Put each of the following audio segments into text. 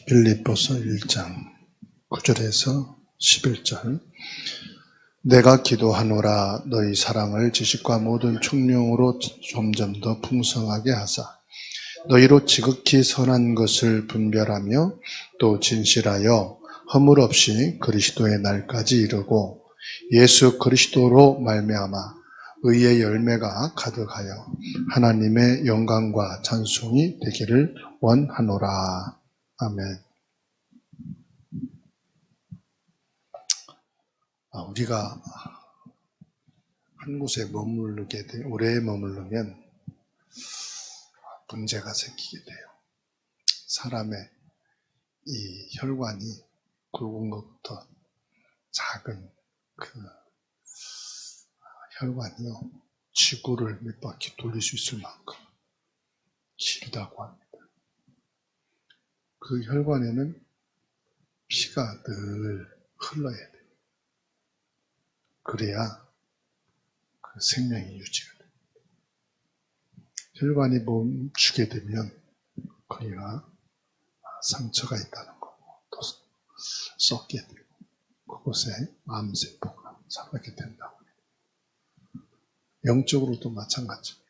빌립보서 1장 9절에서 11절. 내가 기도하노라 너희 사랑을 지식과 모든 총명으로 점점 더 풍성하게 하사 너희로 지극히 선한 것을 분별하며 또 진실하여 허물 없이 그리스도의 날까지 이르고 예수 그리스도로 말미암아 의의 열매가 가득하여 하나님의 영광과 찬송이 되기를 원하노라. 아멘. 우리가 한 곳에 오래 머무르면 문제가 생기게 돼요. 사람의 이 혈관이 굵은 것부터 작은 그 혈관이요, 지구를 몇 바퀴 돌릴 수 있을 만큼 길다고 합니다. 그 혈관에는 피가 늘 흘러야 돼요. 그래야 그 생명이 유지가 돼요. 혈관이 멈추게 되면 거기가 상처가 있다는 거고 또 썩게 되고 그곳에 암세포가 자라게 된다고 해요. 영적으로도 마찬가지예요.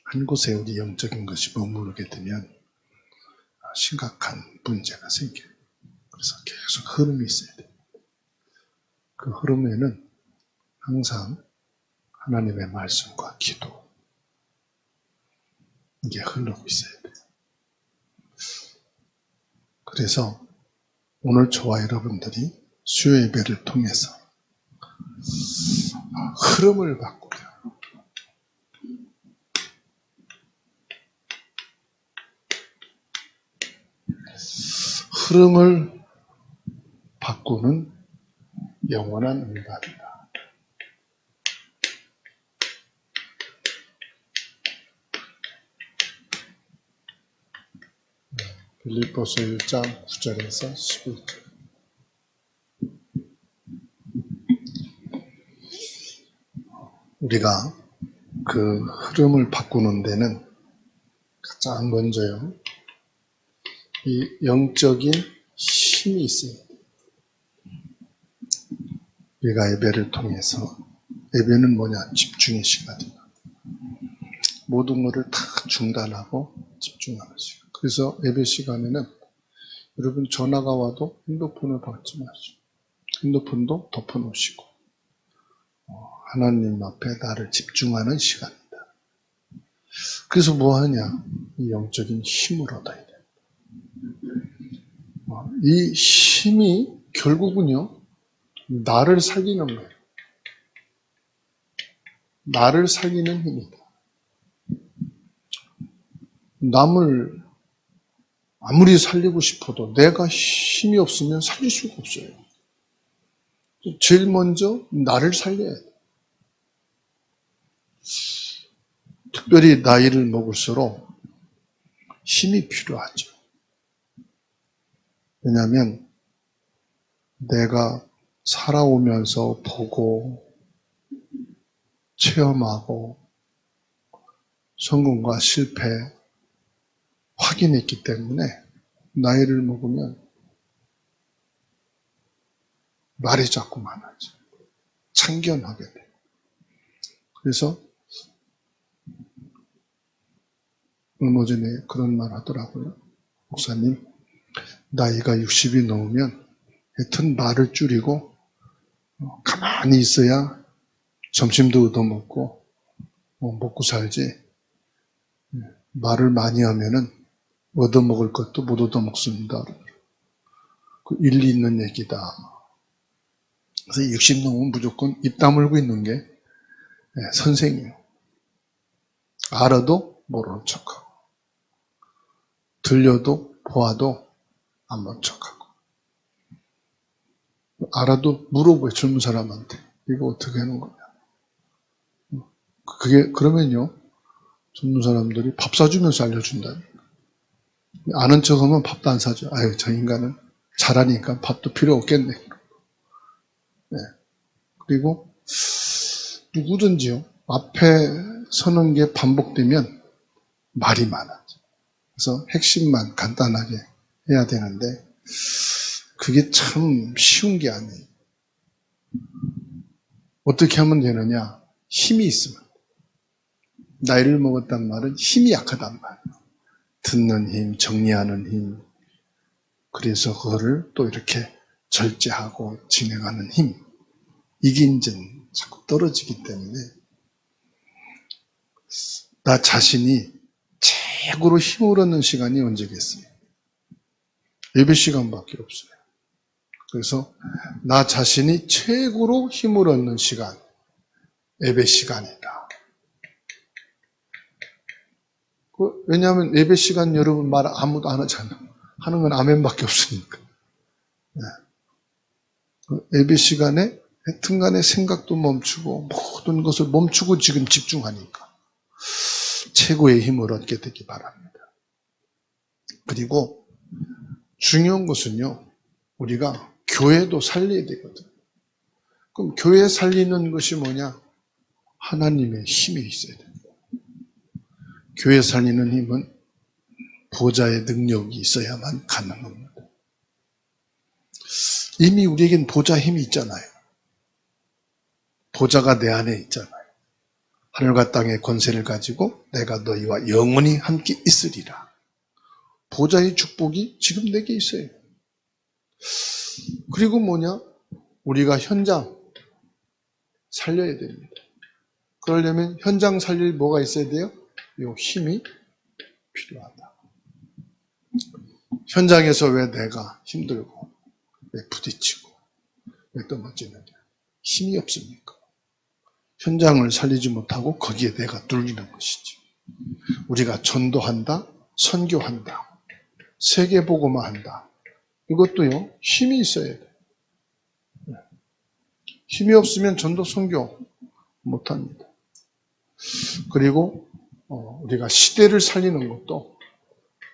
한 곳에 우리 영적인 것이 머무르게 되면 심각한 문제가 생겨요. 그래서 계속 흐름이 있어야 돼요. 그 흐름에는 항상 하나님의 말씀과 기도, 이게 흐르고 있어야 돼요. 그래서 오늘 저와 여러분들이 수요 예배를 통해서 흐름을 바꾸려. 흐름을 바꾸는 영원한 응답이다. 빌립보서 1장 9절에서 11절. 우리가 그 흐름을 바꾸는 데는 가장 먼저요, 이 영적인 힘이 있어요. 우리가 예배를 통해서, 예배는 뭐냐? 집중의 시간이다. 모든 것을 다 중단하고 집중하는 시간. 그래서 예배 시간에는 여러분 전화가 와도 핸드폰을 받지 마시고 핸드폰도 덮어놓으시고 하나님 앞에 나를 집중하는 시간이다. 그래서 뭐 하냐? 이 영적인 힘을 얻어야 돼. 이 힘이 결국은요, 나를 살리는 거예요. 나를 살리는 힘이다. 남을 아무리 살리고 싶어도 내가 힘이 없으면 살릴 수가 없어요. 제일 먼저 나를 살려야 돼. 특별히 나이를 먹을수록 힘이 필요하죠. 왜냐하면 내가 살아오면서 보고 체험하고 성공과 실패 확인했기 때문에 나이를 먹으면 말이 자꾸 많아져. 참견하게 돼. 그래서 얼마 전에 그런 말 하더라고요. 목사님, 나이가 60이 넘으면 하여튼 말을 줄이고 가만히 있어야 점심도 얻어먹고 먹고 살지, 말을 많이 하면은 얻어먹을 것도 못 얻어먹습니다. 그 일리 있는 얘기다. 그래서 60 넘으면 무조건 입 다물고 있는 게 선생이에요. 알아도 모르는 척하고 들려도 보아도 안 본 척하고 알아도 물어보여. 젊은 사람한테 이거 어떻게 하는 거냐. 그게 그러면요, 젊은 사람들이 밥 사주면서 알려준다. 아는 척하면 밥도 안 사줘. 아유, 저 인간은 잘하니까 밥도 필요 없겠네. 네. 그리고 누구든지요, 앞에 서는 게 반복되면 말이 많아져. 그래서 핵심만 간단하게 해야 되는데 그게 참 쉬운 게 아니에요. 어떻게 하면 되느냐? 힘이 있으면. 나이를 먹었단 말은 힘이 약하단 말이에요. 듣는 힘, 정리하는 힘, 그래서 그거를 또 이렇게 절제하고 진행하는 힘, 이게 이제 자꾸 떨어지기 때문에 나 자신이 최고로 힘을 얻는 시간이 언제겠어요? 예배 시간밖에 없어요. 그래서 나 자신이 최고로 힘을 얻는 시간, 예배 시간이다. 왜냐하면 예배 시간 여러분 말 아무도 안 하잖아. 하는 건 아멘밖에 없으니까. 예배 시간에 하여튼간에 생각도 멈추고 모든 것을 멈추고 지금 집중하니까 최고의 힘을 얻게 되기 바랍니다. 그리고 중요한 것은요, 우리가 교회도 살려야 되거든. 그럼 교회 살리는 것이 뭐냐? 하나님의 힘이 있어야 돼요. 교회 살리는 힘은 보좌의 능력이 있어야만 가능합니다. 이미 우리에겐 보좌 힘이 있잖아요. 보좌가 내 안에 있잖아요. 하늘과 땅의 권세를 가지고 내가 너희와 영원히 함께 있으리라. 보좌의 축복이 지금 내게 있어요. 그리고 뭐냐? 우리가 현장 살려야 됩니다. 그러려면 현장 살릴 뭐가 있어야 돼요? 요 힘이 필요하다. 현장에서 왜 내가 힘들고 왜 부딪히고 왜 넘어지느냐? 힘이 없으니까. 현장을 살리지 못하고 거기에 내가 뚫리는 것이지. 우리가 전도한다, 선교한다, 세계복음화한다. 이것도요, 힘이 있어야 돼요. 힘이 없으면 전도, 선교 못합니다. 그리고 우리가 시대를 살리는 것도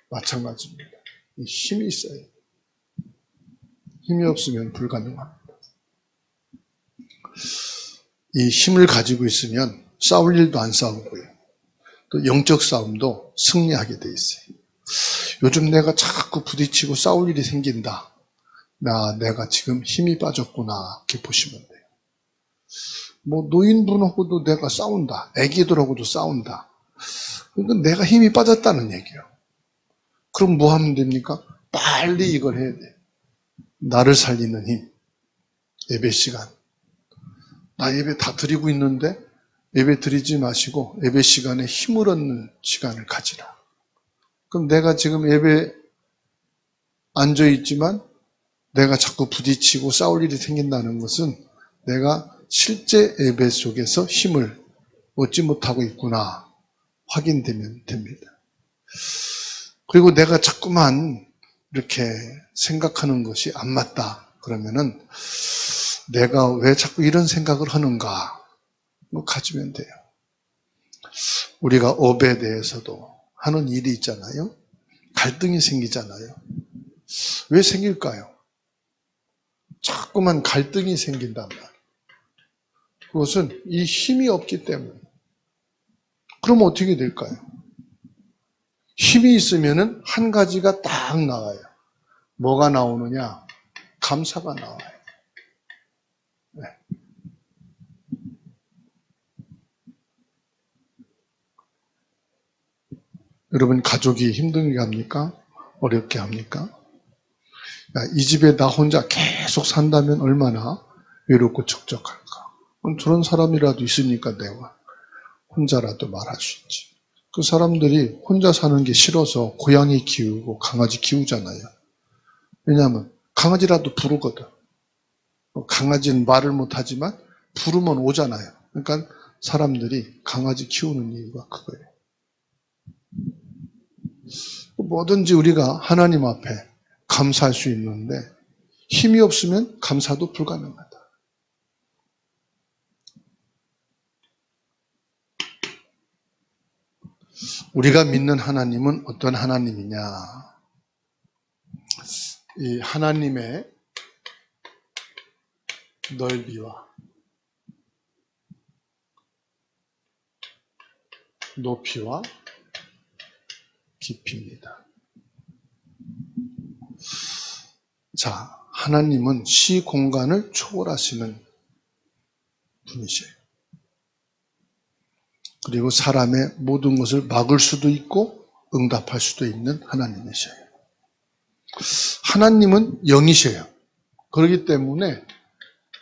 마찬가지입니다. 이 힘이 있어야 돼요. 힘이 없으면 불가능합니다. 이 힘을 가지고 있으면 싸울 일도 안 싸우고요. 또 영적 싸움도 승리하게 돼 있어요. 요즘 내가 자꾸 부딪히고 싸울 일이 생긴다. 내가 지금 힘이 빠졌구나. 이렇게 보시면 돼요. 뭐 노인분하고도 내가 싸운다. 애기들하고도 싸운다. 그건 내가 힘이 빠졌다는 얘기예요. 그럼 뭐 하면 됩니까? 빨리 이걸 해야 돼요. 나를 살리는 힘. 예배 시간. 나 예배 다 드리고 있는데 예배 드리지 마시고 예배 시간에 힘을 얻는 시간을 가지라. 그럼 내가 지금 예배 앉아있지만 내가 자꾸 부딪히고 싸울 일이 생긴다는 것은 내가 실제 예배 속에서 힘을 얻지 못하고 있구나 확인되면 됩니다. 그리고 내가 자꾸만 이렇게 생각하는 것이 안 맞다 그러면은 내가 왜 자꾸 이런 생각을 하는가 가지면 돼요. 우리가 업에 대해서도 하는 일이 있잖아요. 갈등이 생기잖아요. 왜 생길까요? 자꾸만 갈등이 생긴단 말이에요. 그것은 이 힘이 없기 때문에. 그럼 어떻게 될까요? 힘이 있으면은 한 가지가 딱 나와요. 뭐가 나오느냐? 감사가 나와요. 네. 여러분 가족이 힘들게 합니까? 어렵게 합니까? 이 집에 나 혼자 계속 산다면 얼마나 외롭고 적적할까? 저런 사람이라도 있으니까 내가 혼자라도 말할 수 있지. 그 사람들이 혼자 사는 게 싫어서 고양이 키우고 강아지 키우잖아요. 왜냐하면 강아지라도 부르거든. 강아지는 말을 못하지만 부르면 오잖아요. 그러니까 사람들이 강아지 키우는 이유가 그거예요. 뭐든지 우리가 하나님 앞에 감사할 수 있는데 힘이 없으면 감사도 불가능하다. 우리가 믿는 하나님은 어떤 하나님이냐? 이 하나님의 넓이와 높이와 깊이입니다. 자, 하나님은 시공간을 초월하시는 분이세요. 그리고 사람의 모든 것을 막을 수도 있고 응답할 수도 있는 하나님이셔요. 하나님은 영이셔요. 그렇기 때문에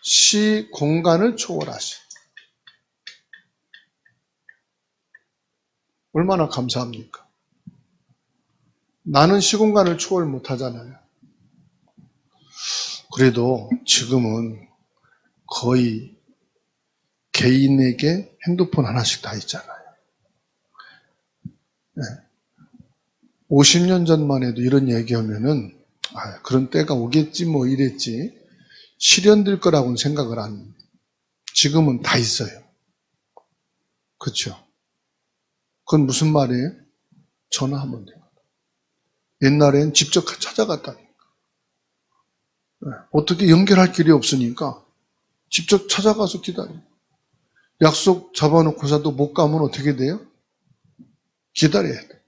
시공간을 초월하셔요. 얼마나 감사합니까? 나는 시공간을 초월 못하잖아요. 그래도 지금은 거의 개인에게 핸드폰 하나씩 다 있잖아요. 네. 50년 전만 해도 이런 얘기하면은 그런 때가 오겠지 뭐 이랬지 실현될 거라고는 생각을 안 해요. 지금은 다 있어요. 그렇죠? 그건 무슨 말이에요? 전화하면 돼요. 옛날엔 직접 찾아갔다니까. 네. 어떻게 연결할 길이 없으니까 직접 찾아가서 기다려요. 약속 잡아놓고서도 못 가면 어떻게 돼요? 기다려야 돼요.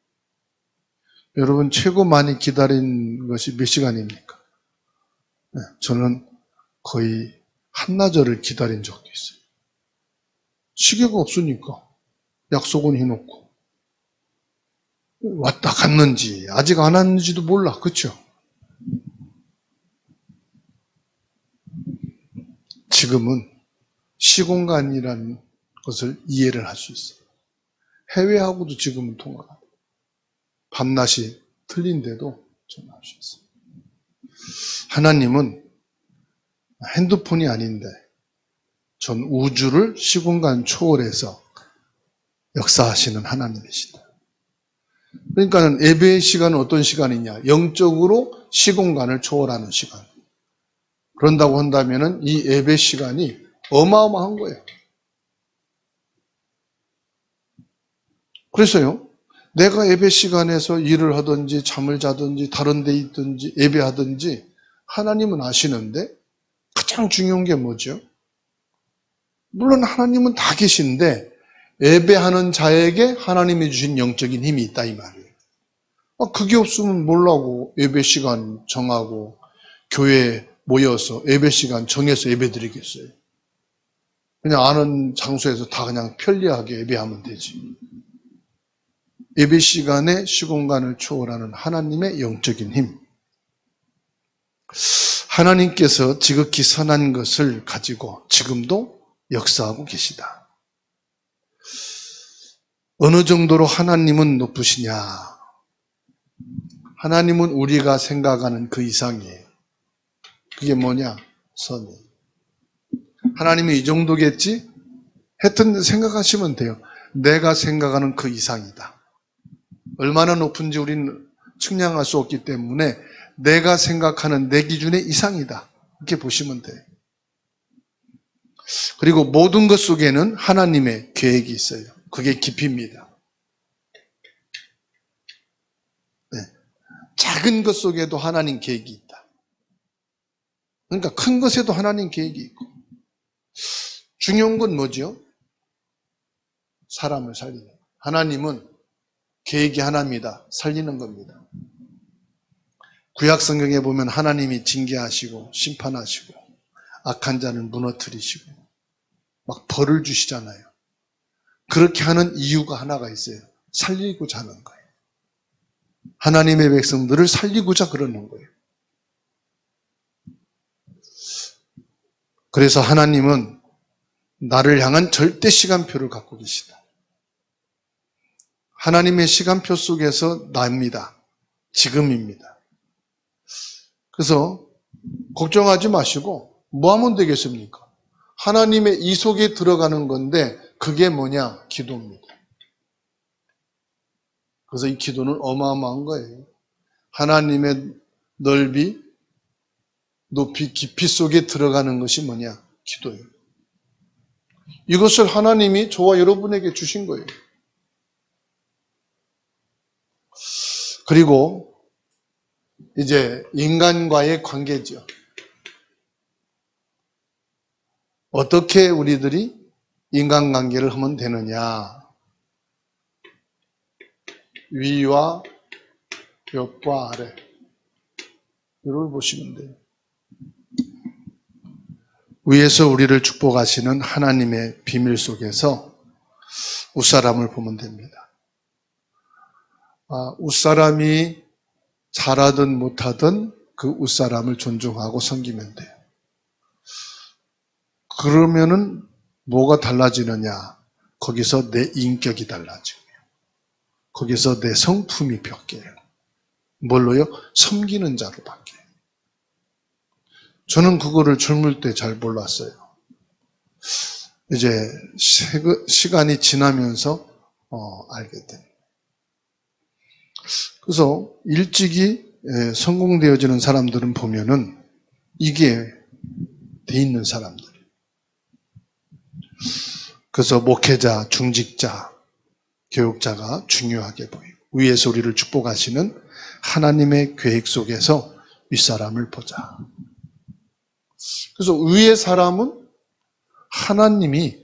여러분 최고 많이 기다린 것이 몇 시간입니까? 네, 저는 거의 한나절을 기다린 적도 있어요. 시계가 없으니까 약속은 해놓고 왔다 갔는지 아직 안 왔는지도 몰라. 그렇죠? 지금은 시공간이라는 것을 이해를 할 수 있어요. 해외하고도 지금은 통화가 돼요. 밤낮이 틀린데도 전화할 수 있어요. 하나님은 핸드폰이 아닌데 전 우주를 시공간 초월해서 역사하시는 하나님이시다. 그러니까 예배의 시간은 어떤 시간이냐? 영적으로 시공간을 초월하는 시간. 그런다고 한다면 이 예배 시간이 어마어마한 거예요. 그래서요, 내가 예배 시간에서 일을 하든지 잠을 자든지 다른 데 있든지 예배하든지 하나님은 아시는데 가장 중요한 게 뭐죠? 물론 하나님은 다 계신데 예배하는 자에게 하나님이 주신 영적인 힘이 있다 이 말이에요. 그게 없으면 뭐라고 예배 시간 정하고 교회에 모여서 예배 시간 정해서 예배 드리겠어요. 그냥 아는 장소에서 다 그냥 편리하게 예배하면 되지. 예배 시간에 시공간을 초월하는 하나님의 영적인 힘. 하나님께서 지극히 선한 것을 가지고 지금도 역사하고 계시다. 어느 정도로 하나님은 높으시냐? 하나님은 우리가 생각하는 그 이상이에요. 그게 뭐냐? 선이. 하나님이 이 정도겠지? 하여튼 생각하시면 돼요. 내가 생각하는 그 이상이다. 얼마나 높은지 우리는 측량할 수 없기 때문에 내가 생각하는 내 기준의 이상이다. 이렇게 보시면 돼요. 그리고 모든 것 속에는 하나님의 계획이 있어요. 그게 깊이입니다. 네. 작은 것 속에도 하나님 계획이 있다. 그러니까 큰 것에도 하나님 계획이 있고 중요한 건 뭐죠? 사람을 살리는 거예요. 하나님은 계획이 하나입니다. 살리는 겁니다. 구약 성경에 보면 하나님이 징계하시고 심판하시고 악한 자를 무너뜨리시고 막 벌을 주시잖아요. 그렇게 하는 이유가 하나가 있어요. 살리고자 하는 거예요. 하나님의 백성들을 살리고자 그러는 거예요. 그래서 하나님은 나를 향한 절대 시간표를 갖고 계시다. 하나님의 시간표 속에서 나입니다. 지금입니다. 그래서 걱정하지 마시고 뭐 하면 되겠습니까? 하나님의 이 속에 들어가는 건데 그게 뭐냐? 기도입니다. 그래서 이 기도는 어마어마한 거예요. 하나님의 넓이, 높이, 깊이 속에 들어가는 것이 뭐냐? 기도예요. 이것을 하나님이 저와 여러분에게 주신 거예요. 그리고 이제 인간과의 관계죠. 어떻게 우리들이 인간관계를 하면 되느냐? 위와 옆과 아래. 이걸 보시면 돼요. 위에서 우리를 축복하시는 하나님의 비밀 속에서 웃사람을 보면 됩니다. 웃사람이 잘하든 못하든 그 웃사람을 존중하고 섬기면 돼요. 그러면은 뭐가 달라지느냐? 거기서 내 인격이 달라지고요. 거기서 내 성품이 바뀌어요. 뭘로요? 섬기는 자로 바뀌어요. 저는 그거를 젊을 때 잘 몰랐어요. 이제 시간이 지나면서 알게 됩니다. 그래서 일찍이 성공되어지는 사람들은 보면은 이게 돼 있는 사람들. 그래서 목회자, 중직자, 교육자가 중요하게 보이고 위에서 우리를 축복하시는 하나님의 계획 속에서 윗사람을 보자. 그래서 위의 사람은 하나님이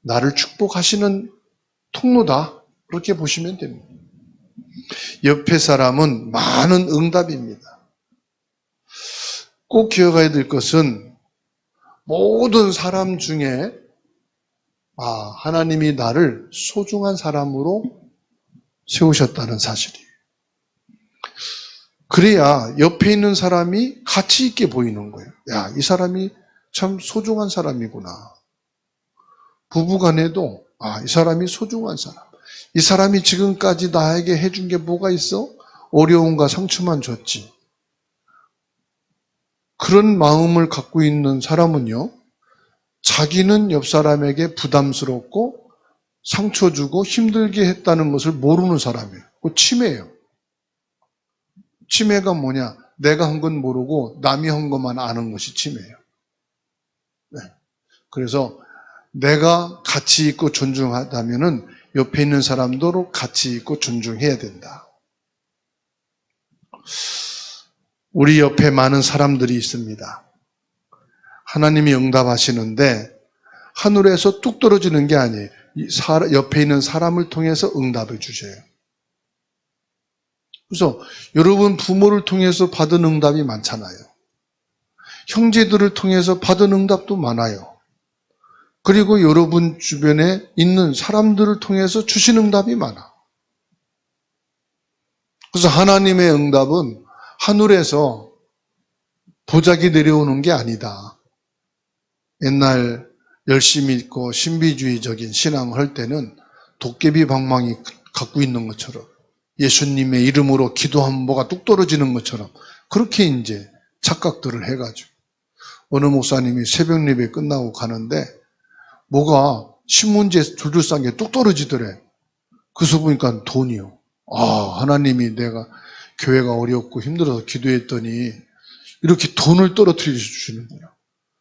나를 축복하시는 통로다. 그렇게 보시면 됩니다. 옆에 사람은 많은 응답입니다. 꼭 기억해야 될 것은 모든 사람 중에 하나님이 나를 소중한 사람으로 세우셨다는 사실이에요. 그래야 옆에 있는 사람이 가치 있게 보이는 거예요. 야, 이 사람이 참 소중한 사람이구나. 부부간에도 이 사람이 소중한 사람. 이 사람이 지금까지 나에게 해준 게 뭐가 있어? 어려움과 상처만 줬지. 그런 마음을 갖고 있는 사람은요, 자기는 옆 사람에게 부담스럽고 상처 주고 힘들게 했다는 것을 모르는 사람이에요. 그 치매예요. 치매가 뭐냐? 내가 한 건 모르고 남이 한 것만 아는 것이 치매예요. 네. 그래서 내가 가치 있고 존중하다면은 옆에 있는 사람도 가치 있고 존중해야 된다. 우리 옆에 많은 사람들이 있습니다. 하나님이 응답하시는데 하늘에서 뚝 떨어지는 게 아니에요. 옆에 있는 사람을 통해서 응답을 주셔요. 그래서 여러분 부모를 통해서 받은 응답이 많잖아요. 형제들을 통해서 받은 응답도 많아요. 그리고 여러분 주변에 있는 사람들을 통해서 주신 응답이 많아. 그래서 하나님의 응답은 하늘에서 보자기 내려오는 게 아니다. 옛날 열심히 있고 신비주의적인 신앙을 할 때는 도깨비 방망이 갖고 있는 것처럼 예수님의 이름으로 기도하면 뭐가 뚝 떨어지는 것처럼 그렇게 이제 착각들을 해가지고 어느 목사님이 새벽 예배 끝나고 가는데 뭐가 신문지에 줄줄 싼 게 뚝 떨어지더래. 그래서 보니까 돈이요. 하나님이 내가 교회가 어렵고 힘들어서 기도했더니 이렇게 돈을 떨어뜨려 주시는 거야.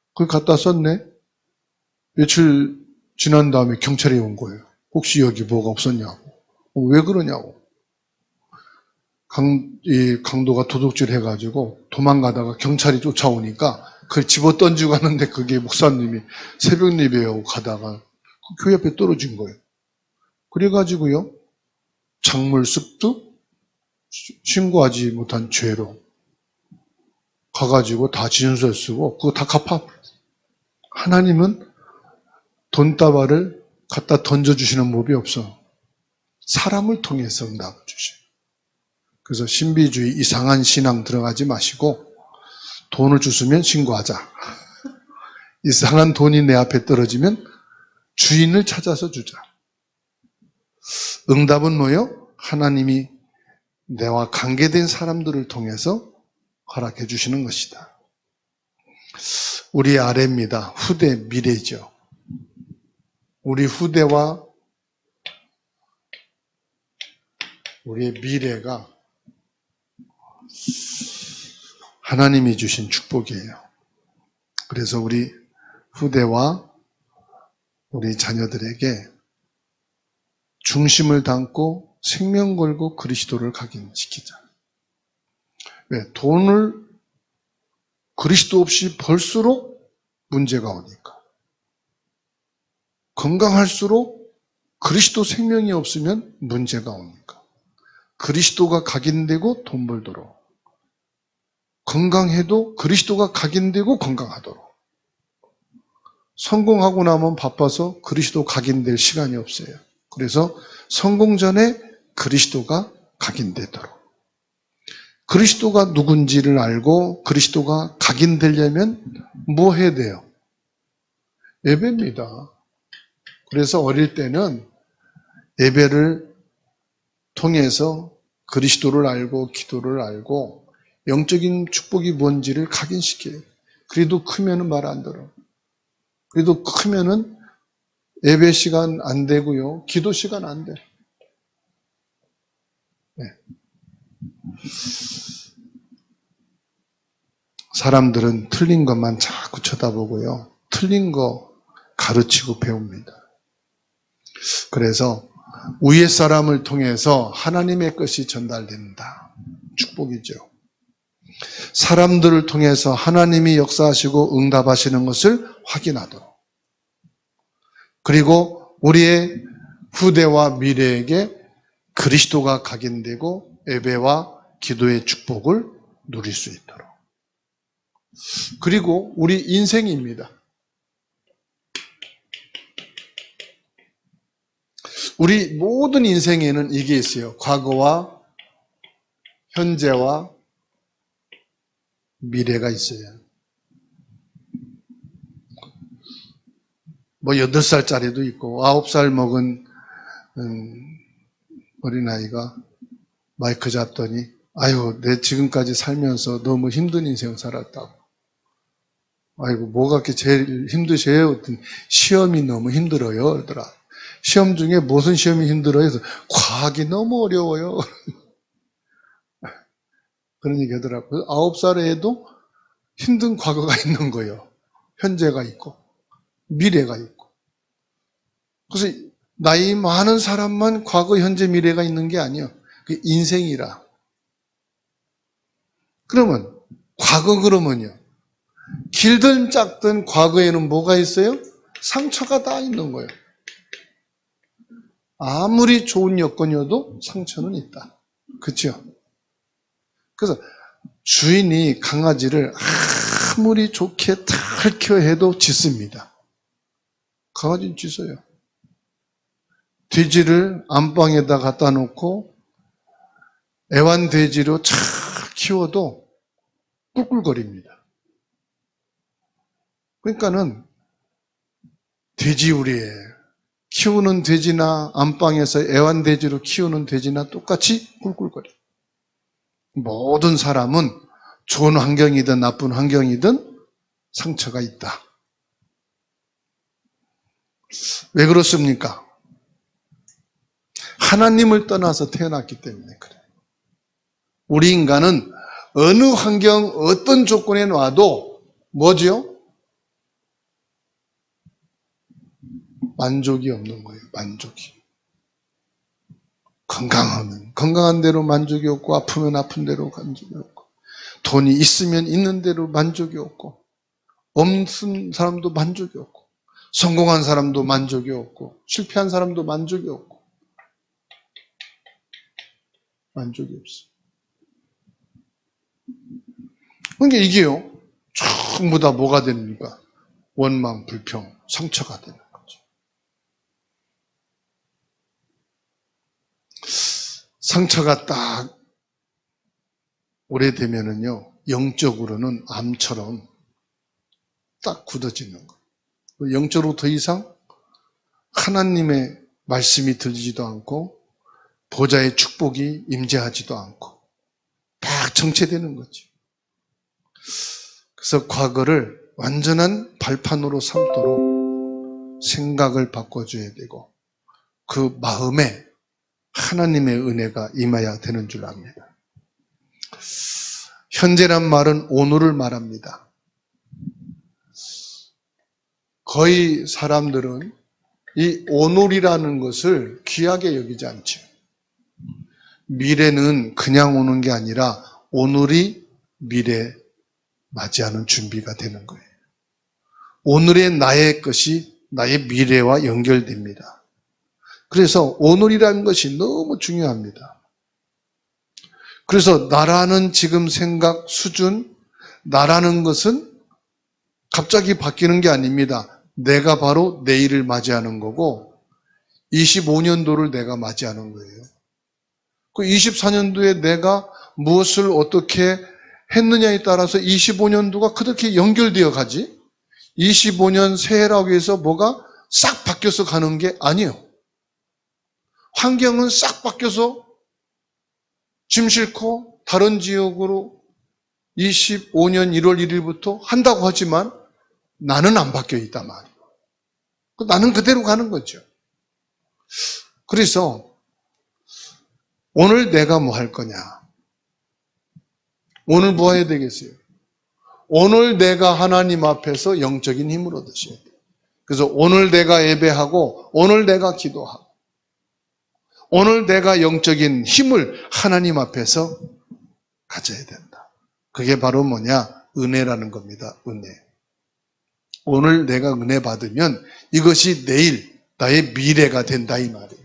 그걸 갖다 썼네. 며칠 지난 다음에 경찰이 온 거예요. 혹시 여기 뭐가 없었냐고. 왜 그러냐고. 강도가 도둑질 해가지고 도망가다가 경찰이 쫓아오니까 그걸 집어 던지고 가는데 그게 목사님이 새벽 예배하고 가다가 그 교회 앞에 떨어진 거예요. 그래가지고요, 작물 습득 신고하지 못한 죄로 가가지고 다 진술 쓰고 그거 다 갚아. 하나님은 돈다발을 갖다 던져주시는 법이 없어. 사람을 통해서 응답을 주셔요. 그래서 신비주의 이상한 신앙 들어가지 마시고 돈을 주시면 신고하자. 이상한 돈이 내 앞에 떨어지면 주인을 찾아서 주자. 응답은 뭐예요? 하나님이 내와 관계된 사람들을 통해서 허락해 주시는 것이다. 우리 아래입니다. 후대, 미래죠. 우리 후대와 우리의 미래가 하나님이 주신 축복이에요. 그래서 우리 후대와 우리 자녀들에게 중심을 담고 생명 걸고 그리스도를 각인시키자. 왜? 돈을 그리스도 없이 벌수록 문제가 오니까. 건강할수록 그리스도 생명이 없으면 문제가 오니까. 그리스도가 각인되고 돈 벌도록. 건강해도 그리스도가 각인되고 건강하도록. 성공하고 나면 바빠서 그리스도 각인될 시간이 없어요. 그래서 성공 전에 그리스도가 각인되도록. 그리스도가 누군지를 알고 그리스도가 각인되려면 뭐 해야 돼요? 예배입니다. 그래서 어릴 때는 예배를 통해서 그리스도를 알고 기도를 알고 영적인 축복이 뭔지를 각인시켜요. 그래도 크면은 말 안 들어. 그래도 크면은 예배 시간 안 되고요. 기도 시간 안 돼. 네. 사람들은 틀린 것만 자꾸 쳐다보고요. 틀린 거 가르치고 배웁니다. 그래서 위의 사람을 통해서 하나님의 것이 전달된다. 축복이죠. 사람들을 통해서 하나님이 역사하시고 응답하시는 것을 확인하도록. 그리고 우리의 후대와 미래에게 그리스도가 각인되고 예배와 기도의 축복을 누릴 수 있도록. 그리고 우리 인생입니다. 우리 모든 인생에는 이게 있어요. 과거와 현재와 미래가 있어요. 뭐 8살짜리도 있고 9살 먹은 어린아이가 마이크 잡더니 아유, 내 지금까지 살면서 너무 힘든 인생 살았다고. 아이고, 뭐가 그렇게 제일 힘드세요? 시험이 너무 힘들어요. 그러더라. 시험 중에 무슨 시험이 힘들어요? 그래서 과학이 너무 어려워요. 그런 얘기 하더라고요. 9살에도 힘든 과거가 있는 거예요. 현재가 있고, 미래가 있고. 그래서 나이 많은 사람만 과거, 현재, 미래가 있는 게 아니에요. 그 인생이라. 그러면, 과거 그러면요. 길든 작든 과거에는 뭐가 있어요? 상처가 다 있는 거예요. 아무리 좋은 여건이어도 상처는 있다. 그렇죠? 그래서 주인이 강아지를 아무리 좋게 잘 키워해도 짖습니다. 강아지는 짖어요. 돼지를 안방에다 갖다 놓고 애완돼지로 잘 키워도 꿀꿀거립니다. 그러니까는 돼지우리에 키우는 돼지나 안방에서 애완돼지로 키우는 돼지나 똑같이 꿀꿀거려. 모든 사람은 좋은 환경이든 나쁜 환경이든 상처가 있다. 왜 그렇습니까? 하나님을 떠나서 태어났기 때문에 그래요. 우리 인간은 어느 환경, 어떤 조건에 놔도 뭐죠? 만족이 없는 거예요. 만족이. 건강하면 건강한 대로 만족이 없고 아프면 아픈 대로 만족이 없고 돈이 있으면 있는 대로 만족이 없고 없는 사람도 만족이 없고 성공한 사람도 만족이 없고 실패한 사람도 만족이 없고 만족이 없어. 그러니까 이게요. 전부 다 뭐가 됩니까? 원망, 불평, 상처가 되는 거죠. 상처가 딱 오래되면은요, 영적으로는 암처럼 딱 굳어지는 거예요. 영적으로 더 이상 하나님의 말씀이 들리지도 않고 보좌의 축복이 임재하지도 않고 딱 정체되는 거죠. 그래서 과거를 완전한 발판으로 삼도록 생각을 바꿔줘야 되고 그 마음에 하나님의 은혜가 임해야 되는 줄 압니다. 현재란 말은 오늘을 말합니다. 거의 사람들은 이 오늘이라는 것을 귀하게 여기지 않죠. 미래는 그냥 오는 게 아니라 오늘이 미래 맞이하는 준비가 되는 거예요. 오늘의 나의 것이 나의 미래와 연결됩니다. 그래서 오늘이라는 것이 너무 중요합니다. 그래서 나라는 지금 생각 수준, 나라는 것은 갑자기 바뀌는 게 아닙니다. 내가 바로 내일을 맞이하는 거고 25년도를 내가 맞이하는 거예요. 그 24년도에 내가 무엇을 어떻게 했느냐에 따라서 25년도가 그렇게 연결되어 가지 25년 새해라고 해서 뭐가 싹 바뀌어서 가는 게 아니에요. 환경은 싹 바뀌어서 짐 싣고 다른 지역으로 25년 1월 1일부터 한다고 하지만 나는 안 바뀌어 있단 말이에요. 나는 그대로 가는 거죠. 그래서 오늘 내가 뭐 할 거냐? 오늘 뭐 해야 되겠어요? 오늘 내가 하나님 앞에서 영적인 힘을 얻으셔야 돼요. 그래서 오늘 내가 예배하고 오늘 내가 기도하고 오늘 내가 영적인 힘을 하나님 앞에서 가져야 된다. 그게 바로 뭐냐? 은혜라는 겁니다. 은혜. 오늘 내가 은혜 받으면 이것이 내일 나의 미래가 된다 이 말이에요.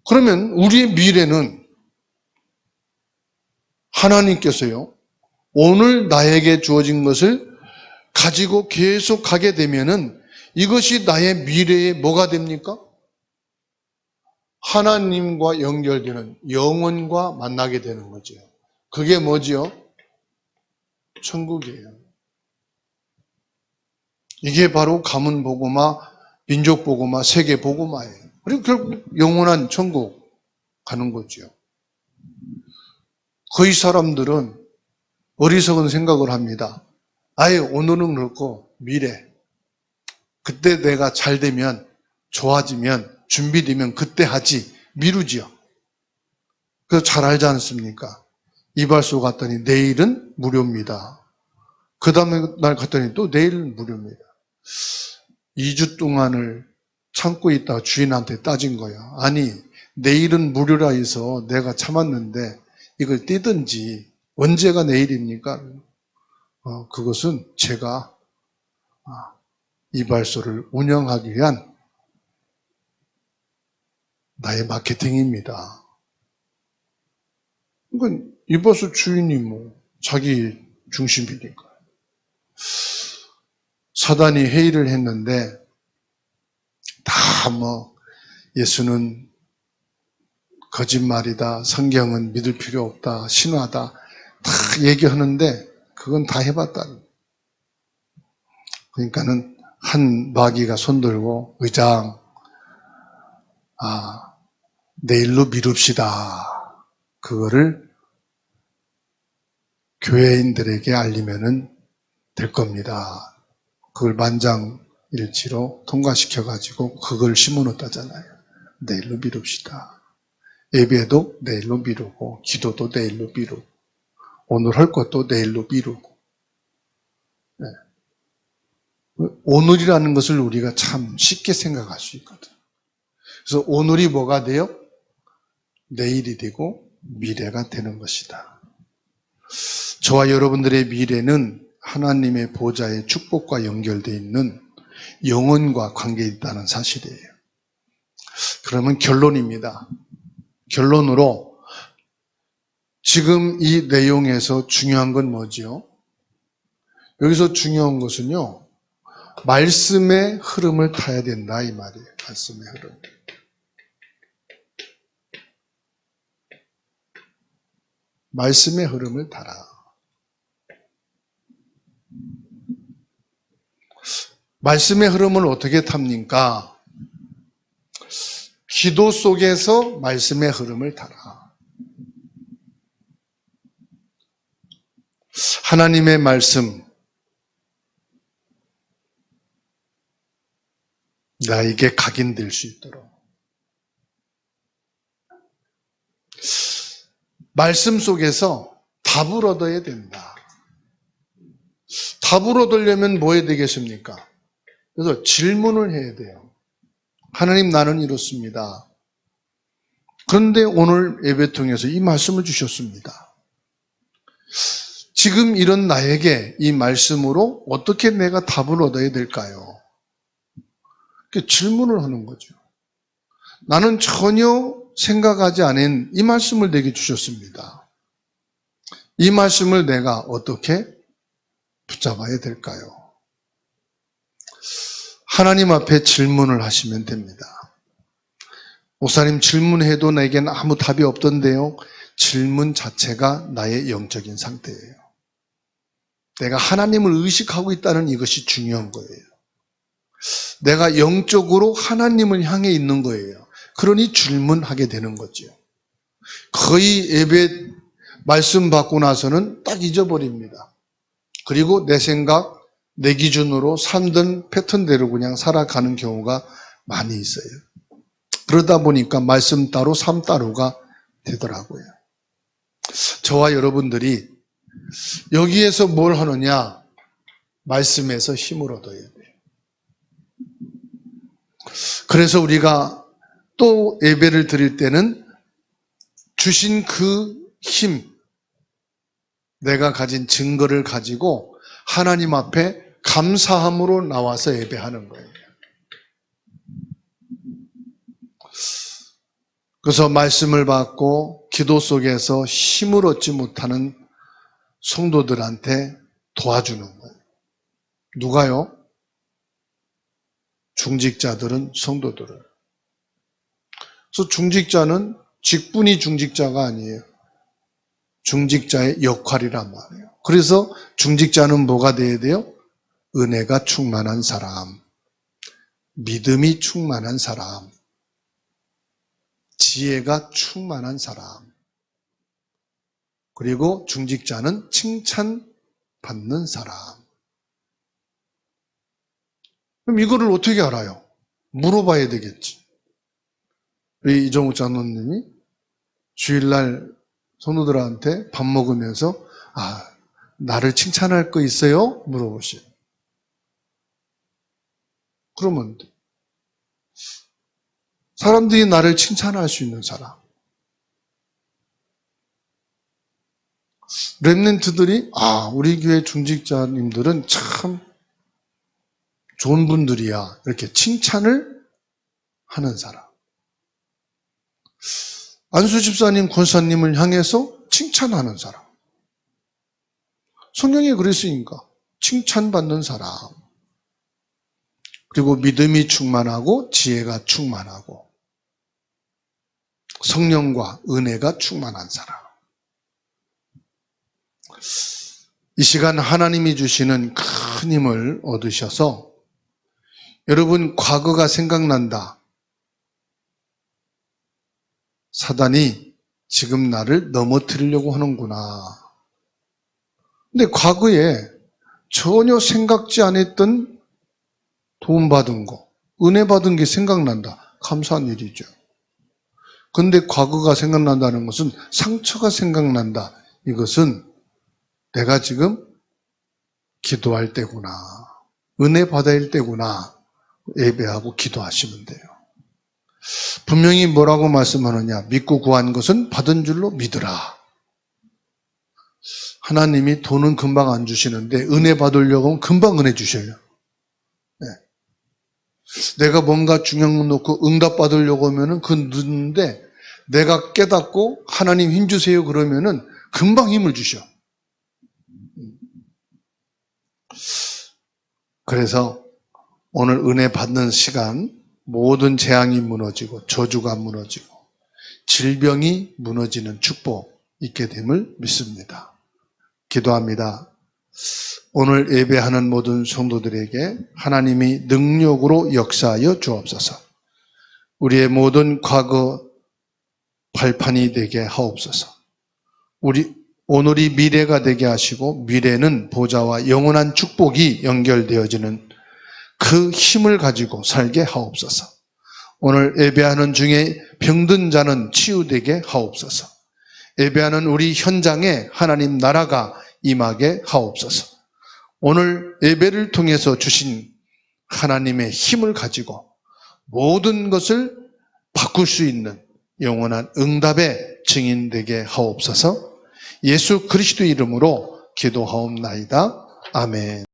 그러면 우리의 미래는 하나님께서요, 오늘 나에게 주어진 것을 가지고 계속 가게 되면은 이것이 나의 미래에 뭐가 됩니까? 하나님과 연결되는 영혼과 만나게 되는 거죠. 그게 뭐지요? 천국이에요. 이게 바로 가문복음화, 민족복음화, 세계복음화예요. 그리고 결국 영원한 천국 가는 거죠. 거의 사람들은 어리석은 생각을 합니다. 아예 오늘은 그렇고 미래. 그때 내가 잘 되면, 좋아지면, 준비되면 그때 하지. 미루지요. 그래서 잘 알지 않습니까? 이발소 갔더니 내일은 무료입니다. 그 다음에 날 갔더니 또 내일은 무료입니다. 2주 동안을 참고 있다가 주인한테 따진 거야. 아니, 내일은 무료라 해서 내가 참았는데 이걸 떼든지 언제가 내일입니까? 그것은 제가 이발소를 운영하기 위한 나의 마케팅입니다. 그러니까 이발소 주인이 뭐 자기 중심이니까. 사단이 회의를 했는데 다 뭐 예수는 거짓말이다, 성경은 믿을 필요 없다, 신화다 다 얘기하는데 그건 다 해봤다. 그러니까는 한 마귀가 손들고 의장, 내일로 미룹시다. 그거를 교회인들에게 알리면은 될 겁니다. 그걸 만장일치로 통과시켜가지고 그걸 심어놓았다잖아요. 내일로 미룹시다. 예배도 내일로 미루고 기도도 내일로 미루고 오늘 할 것도 내일로 미루고 네. 오늘이라는 것을 우리가 참 쉽게 생각할 수 있거든. 그래서 오늘이 뭐가 돼요? 내일이 되고 미래가 되는 것이다. 저와 여러분들의 미래는 하나님의 보좌의 축복과 연결되어 있는 영혼과 관계에 있다는 사실이에요. 그러면 결론입니다. 결론으로 지금 이 내용에서 중요한 건 뭐지요? 여기서 중요한 것은요, 말씀의 흐름을 타야 된다 이 말이에요. 말씀의 흐름. 말씀의 흐름을 타라. 말씀의 흐름을 어떻게 탑니까? 기도 속에서 말씀의 흐름을 타라. 하나님의 말씀, 나에게 각인될 수 있도록. 말씀 속에서 답을 얻어야 된다. 답을 얻으려면 뭐 해야 되겠습니까? 그래서 질문을 해야 돼요. 하나님, 나는 이렇습니다. 그런데 오늘 예배 통해서 이 말씀을 주셨습니다. 지금 이런 나에게 이 말씀으로 어떻게 내가 답을 얻어야 될까요? 질문을 하는 거죠. 나는 전혀 생각하지 않은 이 말씀을 내게 주셨습니다. 이 말씀을 내가 어떻게 붙잡아야 될까요? 하나님 앞에 질문을 하시면 됩니다. 목사님, 질문해도 내겐 아무 답이 없던데요. 질문 자체가 나의 영적인 상태예요. 내가 하나님을 의식하고 있다는 이것이 중요한 거예요. 내가 영적으로 하나님을 향해 있는 거예요. 그러니 질문하게 되는 거죠. 거의 예배 말씀 받고 나서는 딱 잊어버립니다. 그리고 내 생각, 내 기준으로 살던 패턴대로 그냥 살아가는 경우가 많이 있어요. 그러다 보니까 말씀 따로 삶 따로가 되더라고요. 저와 여러분들이 여기에서 뭘 하느냐? 말씀에서 힘을 얻어야 돼요. 그래서 우리가 또 예배를 드릴 때는 주신 그 힘, 내가 가진 증거를 가지고 하나님 앞에 감사함으로 나와서 예배하는 거예요. 그래서 말씀을 받고 기도 속에서 힘을 얻지 못하는 성도들한테 도와주는 거예요. 누가요? 중직자들은 성도들을. 그래서 중직자는 직분이 중직자가 아니에요. 중직자의 역할이란 말이에요. 그래서 중직자는 뭐가 돼야 돼요? 은혜가 충만한 사람, 믿음이 충만한 사람, 지혜가 충만한 사람, 그리고 중직자는 칭찬받는 사람. 그럼 이거를 어떻게 알아요? 물어봐야 되겠지. 우리 이종욱 장로님이 주일날 성도들한테 밥 먹으면서 나를 칭찬할 거 있어요? 물어보시오. 그러면 사람들이 나를 칭찬할 수 있는 사람. 렘넌트들이 우리 교회 중직자님들은 참 좋은 분들이야. 이렇게 칭찬을 하는 사람. 안수 집사님, 권사님을 향해서 칭찬하는 사람. 성경에 그랬으니까 칭찬받는 사람. 그리고 믿음이 충만하고 지혜가 충만하고 성령과 은혜가 충만한 사람. 이 시간 하나님이 주시는 큰 힘을 얻으셔서 여러분 과거가 생각난다. 사단이 지금 나를 넘어뜨리려고 하는구나. 근데 과거에 전혀 생각지 않았던 도움받은 거, 은혜 받은 게 생각난다. 감사한 일이죠. 근데 과거가 생각난다는 것은 상처가 생각난다. 이것은 내가 지금 기도할 때구나. 은혜 받아야 때구나. 예배하고 기도하시면 돼요. 분명히 뭐라고 말씀하느냐. 믿고 구한 것은 받은 줄로 믿으라. 하나님이 돈은 금방 안 주시는데 은혜 받으려고 하면 금방 은혜 주셔요. 네. 내가 뭔가 중요한 거 놓고 응답 받으려고 하면은 그건 늦는데 내가 깨닫고 하나님 힘 주세요 그러면은 금방 힘을 주셔. 그래서 오늘 은혜 받는 시간 모든 재앙이 무너지고 저주가 무너지고 질병이 무너지는 축복 있게 됨을 믿습니다. 기도합니다. 오늘 예배하는 모든 성도들에게 하나님이 능력으로 역사하여 주옵소서. 우리의 모든 과거 발판이 되게 하옵소서. 오늘이 미래가 되게 하시고 미래는 보좌와 영원한 축복이 연결되어지는 그 힘을 가지고 살게 하옵소서. 오늘 예배하는 중에 병든 자는 치유되게 하옵소서. 예배하는 우리 현장에 하나님 나라가 임하게 하옵소서. 오늘 예배를 통해서 주신 하나님의 힘을 가지고 모든 것을 바꿀 수 있는 영원한 응답의 증인되게 하옵소서. 예수 그리스도 이름으로 기도하옵나이다. 아멘.